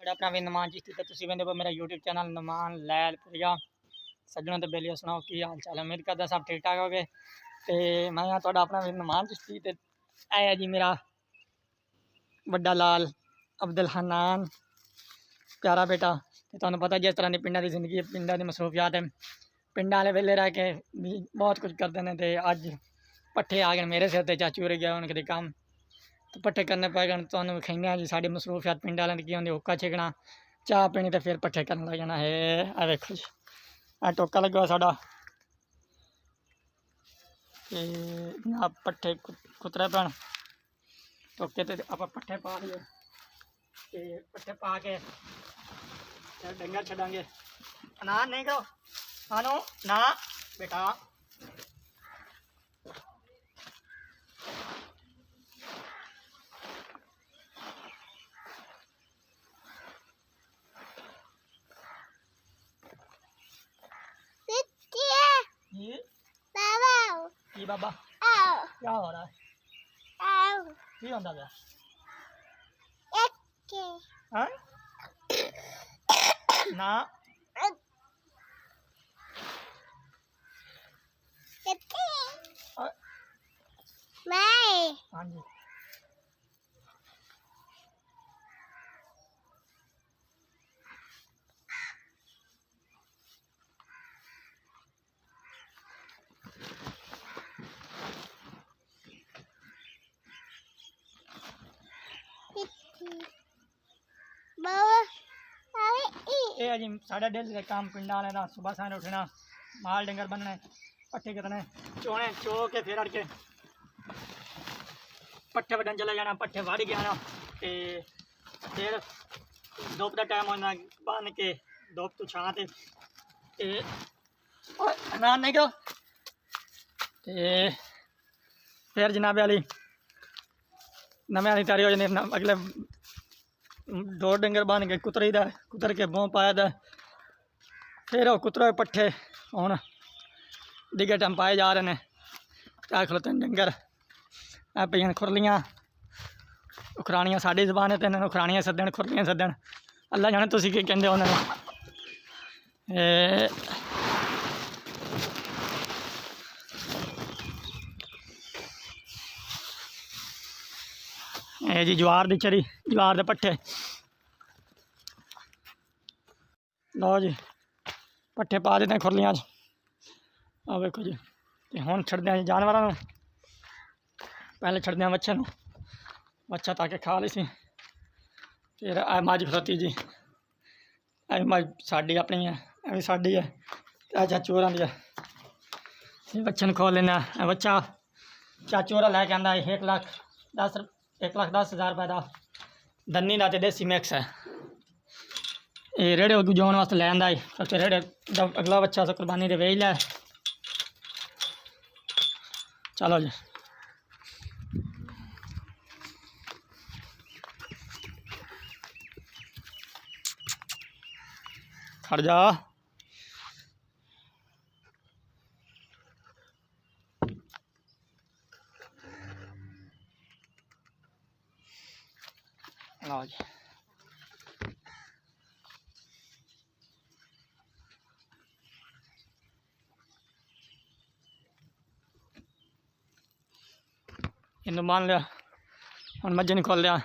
ਤੁਹਾਡਾ ਆਪਣਾ ਵੀ ਨਮਾਨ ਚਿਸ਼ਤੀ ਤੇ ਤੁਸੀਂ ਵੇਖਦੇ ਹੋ ਮੇਰਾ YouTube ਚੈਨਲ ਨਮਾਨ ਲੈਲ ਪ੍ਰਿਆ। ਸੱਜਣੋਂ ਤੇ ਬੇਲੀਓ ਸੁਣਾਓ ਕੀ ਹਾਲ ਚਾਲ ਹੈ। ਉਮੀਦ ਕਰਦਾ सब ठीक ठाक होगे। तो मैं ਤੁਹਾਡਾ ਆਪਣਾ ਵੀ ਨਮਾਨ ਚਿਸ਼ਤੀ ਤੇ ਆਇਆ जी मेरा ਵੱਡਾ ਲਾਲ अब्दुल हनान प्यारा बेटा। तो तुहानू पता जिस तरह की पिंडा की जिंदगी है, पिंडा की मसरूफियात है, पिंडा वाले वेले रह के भी बहुत कुछ करते हैं। तो अज पट्ठे आ गए मेरे सिर से, चाचू रह गया उनके काम तो पट्ठे करने पै गए। तुहानू विखाइने जी साड़ी मसरूफियात पिंड वाले की होंगी, हुक्का छकना, चाह पीनी तो फिर पट्ठे करन लग जाना है। आ देखो जी आ टोका लगा साडा पट्ठे कुतरे पैन टोके तो आप पट्ठे पा लिए ते पट्ठे पा के डंगर छड़ांगे। ना नहीं करो मानो ना बेटा जी बाबा क्या हो रहा है? की होंदा पिया? हाँ? ना हाँ जी ये जी साढ़ा डेली का काम पिंड वाले का सुबह सारे उठना, माल डंगर बनने, पट्ठे कितने चोने चो के फिर अड़ के पट्ठे वड्डन चले जाना, पट्ठे वाड़ के आना। तो फिर धुप का टाइम होना बन के धुप तो छां ते ना नहीं करो। फिर जनाब वाली नवे वाली तैयारी हो जानी। अगले दो डंगर बन के कुतरी दा कुतर के बों पाया दा फिर वो कुतरे पट्ठे हूँ डिगे टाइम पाए जा रहे हैं। क्या खलोते डंगर पे खुरलियाँ खुरानियाँ साड़ी जबान है तो इन्होंने खुरानियाँ सदन खुरलियाँ सदन अल्लाह जाने तुसी की कहते उन्होंने। जी जवार दी चरी जवार दे पट्ठे लो जी पट्ठे पा देते हैं खुरलियाँ आ वेखो जी। हुण छड्डदे हैं जानवरों, पहले छड्डदे हैं बच्चे बच्चा ताकि खा ली सी। फिर आ मझ खलोती जी, ऐ मझ साड़ी अपनी है, ऐ भी साड़ी है, चाचू होरां दी है। बच्चे खोल लेना बच्चा चाचू होरा लैके आंदा 1,10,000 रुपए का दन्नी का तो देसी मिक्स है। ये रेड़े जोन वास्ते लै आंदा है। रेड़े अगला बच्चा सो कुरबानी दे वेच लिया। चलो जी खड़ जा लो जी। इन्हू मान लिया हम मज्जी नहीं खोल लिया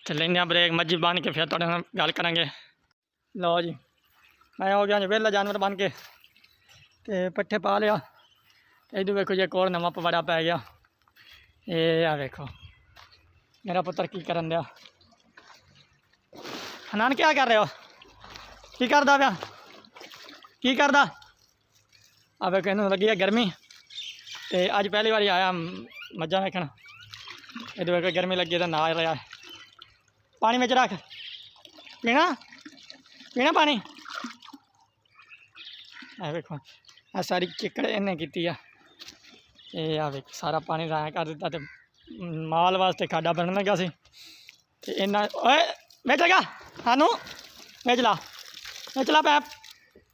तो लेंगे ब्रेक मज्जी बन के फिर थोड़े गल करेंगे। लो जी मैं हो गया जी वेला जानवर बन के ते पट्ठे पा लिया। इधर वेखो जी एक और नवा पवाड़ा पै गया। ये आ वेखो मेरा पुत्र की करन दिया। हनान क्या कर रहे हो? की करदा पिया? की करदा? आ वेखो इन्हू लगी है गर्मी तो अज पहली बार आया मज्जा वेखण। इधर वेखो गर्मी लगी तो ना रहा है। पानी में रख पीना पीना पानी। आ वेखो आ सारी चिकड़ इन्हें की है। ये आ वेख सारा पानी राया कर दिता तो माल वास्ते खाडा बनन लगा सी। इन्ना ओए बेच लगा सानू बेच ला पैप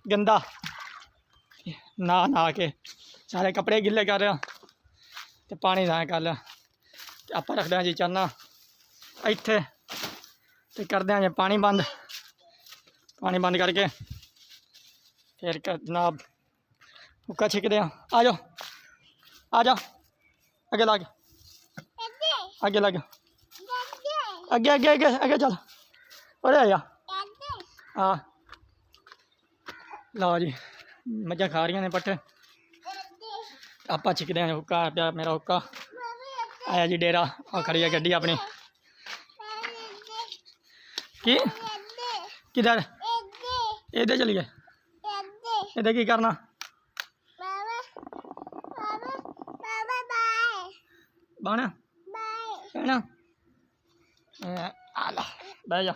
गंदा ना ना के सारे कपड़े गिले कर रहा तो पानी राया कर लिया। आप रखते हैं जी चरना इत्थे तो करते हैं पानी बंद करके फिर जनाब हुक्का छिकते हैं। आ जाओ अगे लग अगे लग अगे अगे अगे अगे चल और आया। हाँ लो जी मझा खा रही ने पट्ठे आप छिकते हैं। हुक्का पिया मेरा हुक्का आया जी डेरा और खड़ी है गड्डी अपनी की किधर इधर चली गए इधर की करना बाना कहना आला बह जा।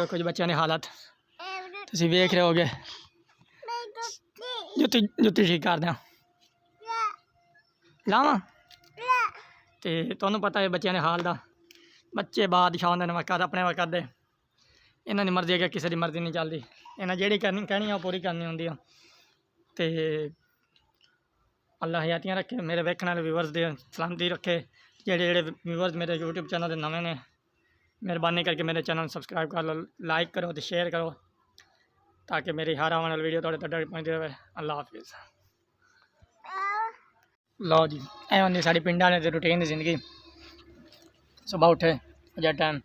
कुछ बच्चों ने हालत तुम वेख रहे होगे जुत्ती जुत्ती ठीक कर दें लावा तो तुहानू पता है बच्चों ने हाल दा बच्चे बादशाह होंदे ने वक्त अपने वक्त दे इन्हां दी मर्जी अगे किसी की मर्जी नहीं चलती इन्हें जेह्ड़ी करनी कहनी है पूरी करनी होंदी है। तो अल्लाह हयातियां रखे मेरे वेखने वाले व्यूवर्स दे सलामती रखे जेह्ड़े जेह्ड़े व्यूवर्स मेरे यूट्यूब चैनल के नवे ने मेहरबानी करके मेरे चैनल सब्सक्राइब कर लो लाइक करो तो शेयर करो ताकि मेरी हर आने वाली वीडियो थोड़े तक पहुँचती रहे। अल्लाह हाफिज़। लो जी ए होंदी साड़ी पिंडां ने रूटीन की जिंदगी सुबह उठे अजा टाइम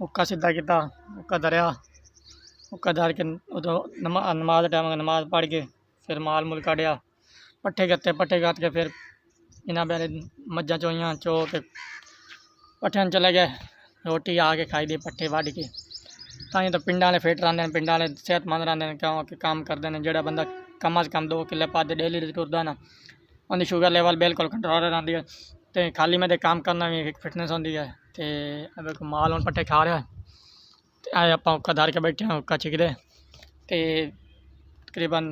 हुक्का सीधा किया हुक्का धरिया हुक्का धर के उदो नमाज टाइम नमाज पढ़ के फिर माल मूल कढ़िया पट्ठे गत्ते पट्ठे गत्त के फिर इन्हें पहले मज्जा चोइयां चो के पट्ठे चले गए रोटी आके खाई दी पट्ठे वढ़ के तां तो पिंड वाले फिट रहिंदे ने पिंड वाले सेहतमंद रहिंदे ने क्योंकि काम करते हैं जोड़ा बंदा कम अज कम 2 किले भज डेली टुरदा ना उनकी शुगर लेवल बिल्कुल कंट्रोल रहिंदी है। तो खाली में काम करना भी एक फिटनेस होंदी है। तो माल हम पट्ठे खा रहा है तो आए आप हुक्का धर के बैठे हैं हुक्का छिकदे तो तकरीबन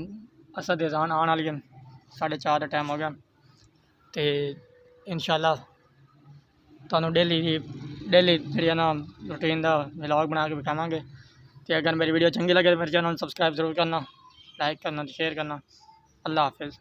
असर दी अज़ान आने वाली है 4:30 का टाइम हो गया। तो इंशाअल्लाह तुहानू डेली जी ना रूटीन का व्लॉग बना के दिखावांगे। तो अगर मेरी वीडियो चंगी लगे तो मेरे चैनल सब्सक्राइब जरूर करना लाइक करना शेयर करना। अल्लाह हाफिज़।